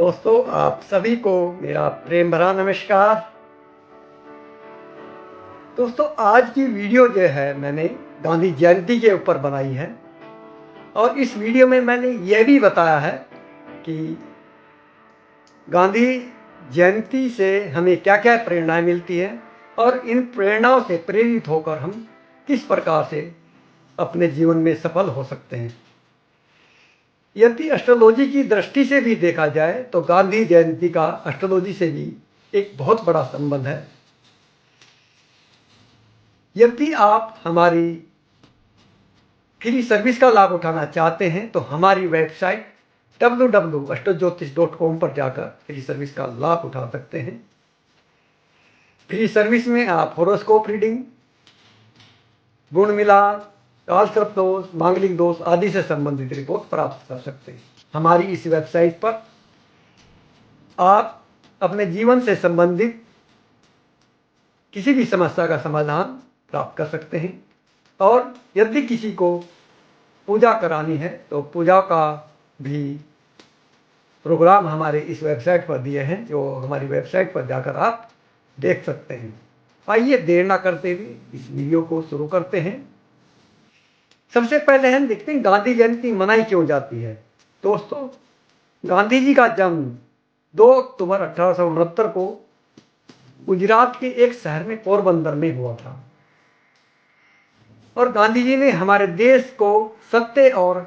दोस्तों, आप सभी को मेरा प्रेम भरा नमस्कार। दोस्तों, आज की वीडियो जो है मैंने गांधी जयंती के ऊपर बनाई है और इस वीडियो में मैंने यह भी बताया है कि गांधी जयंती से हमें क्या-क्या प्रेरणाएं मिलती हैं और इन प्रेरणाओं से प्रेरित होकर हम किस प्रकार से अपने जीवन में सफल हो सकते हैं। यदि एस्ट्रोलॉजी की दृष्टि से भी देखा जाए तो गांधी जयंती का एस्ट्रोलॉजी से भी एक बहुत बड़ा संबंध है। यदि आप हमारी फ्री सर्विस का लाभ उठाना चाहते हैं तो हमारी वेबसाइट www.astrojyotish.com पर जाकर फ्री सर्विस का लाभ उठा सकते हैं। फ्री सर्विस में आप होरोस्कोप रीडिंग, गुण मिलान, कालसर्प दोष, मांगलिक दोष आदि से संबंधित रिपोर्ट प्राप्त कर सकते हैं। हमारी इस वेबसाइट पर आप अपने जीवन से संबंधित किसी भी समस्या का समाधान प्राप्त कर सकते हैं और यदि किसी को पूजा करानी है तो पूजा का भी प्रोग्राम हमारे इस वेबसाइट पर दिए हैं, जो हमारी वेबसाइट पर जाकर आप देख सकते हैं। आइए देर ना करते हुए इस वीडियो को शुरू करते हैं। सबसे पहले हम देखते हैं गांधी जयंती मनाई क्यों जाती है। दोस्तों, गांधी जी का जन्म 2 अक्टूबर 1869 को गुजरात के एक शहर में पोरबंदर में हुआ था और गांधी जी ने हमारे देश को सत्य और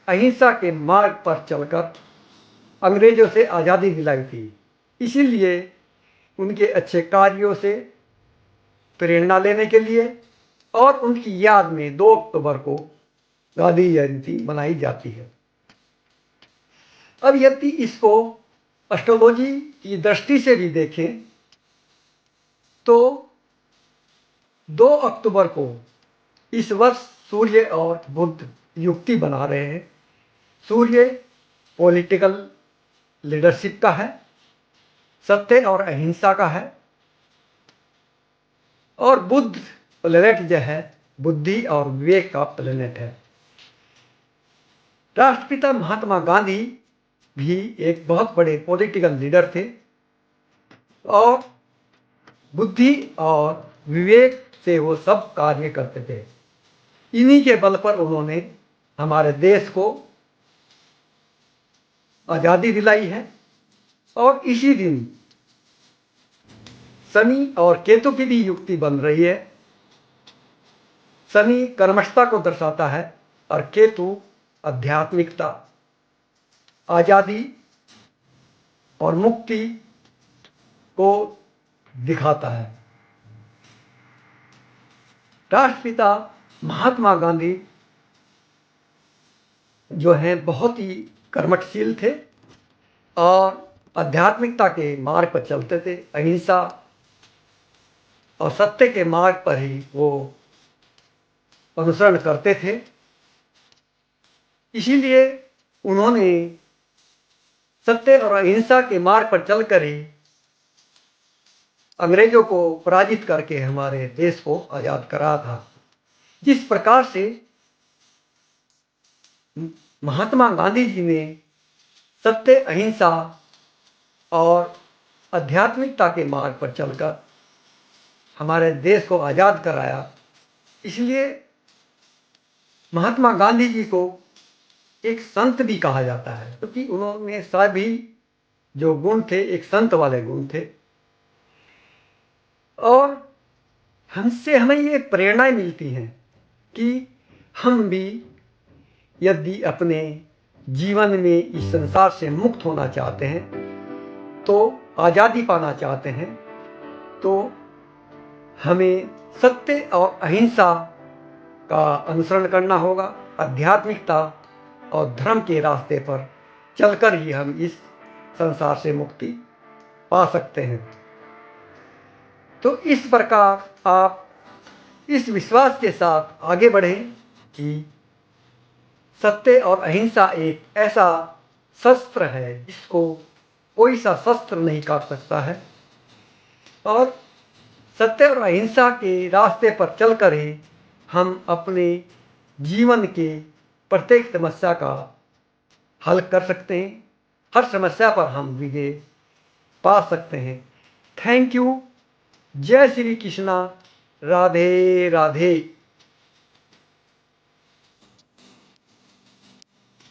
अहिंसा के मार्ग पर चलकर अंग्रेजों से आज़ादी दिलाई थी। इसीलिए उनके अच्छे कार्यों से प्रेरणा लेने के लिए और उनकी याद में 2 अक्टूबर को गांधी जयंती मनाई जाती है। अब यदि इसको एस्ट्रोलॉजी की दृष्टि से भी देखें तो 2 अक्टूबर को इस वर्ष सूर्य और बुध युक्ति बना रहे हैं। सूर्य पॉलिटिकल लीडरशिप का है, सत्य और अहिंसा का है और बुध प्लेनेट जो है बुद्धि और विवेक का प्लेनेट है। राष्ट्रपिता महात्मा गांधी भी एक बहुत बड़े पॉलिटिकल लीडर थे और बुद्धि और विवेक से वो सब कार्य करते थे। इन्हीं के बल पर उन्होंने हमारे देश को आज़ादी दिलाई है और इसी दिन शनि और केतु की भी युक्ति बन रही है। शनि कर्मठता को दर्शाता है और केतु आध्यात्मिकता, आज़ादी और मुक्ति को दिखाता है। राष्ट्रपिता महात्मा गांधी जो हैं बहुत ही कर्मठशील थे और आध्यात्मिकता के मार्ग पर चलते थे। अहिंसा और सत्य के मार्ग पर ही वो अनुसरण करते थे। इसीलिए उन्होंने सत्य और अहिंसा के मार्ग पर चलकर ही अंग्रेजों को पराजित करके हमारे देश को आज़ाद करा था। जिस प्रकार से महात्मा गांधी जी ने सत्य, अहिंसा और आध्यात्मिकता के मार्ग पर चलकर हमारे देश को आज़ाद कराया, इसलिए महात्मा गांधी जी को एक संत भी कहा जाता है, क्योंकि उन्होंने सभी जो गुण थे एक संत वाले गुण थे। और हमसे हमें ये प्रेरणाएं मिलती हैं कि हम भी यदि अपने जीवन में इस संसार से मुक्त होना चाहते हैं, तो आज़ादी पाना चाहते हैं, तो हमें सत्य और अहिंसा का अनुसरण करना होगा। आध्यात्मिकता और धर्म के रास्ते पर चलकर ही हम इस संसार से मुक्ति पा सकते हैं। तो इस प्रकार आप इस विश्वास के साथ आगे बढ़ें कि सत्य और अहिंसा एक ऐसा शस्त्र है जिसको कोई सा शस्त्र नहीं काट सकता है और सत्य और अहिंसा के रास्ते पर चलकर ही हम अपने जीवन के प्रत्येक समस्या का हल कर सकते हैं। हर समस्या पर हम विजय पा सकते हैं। Thank you. जय श्री कृष्णा। राधे राधे।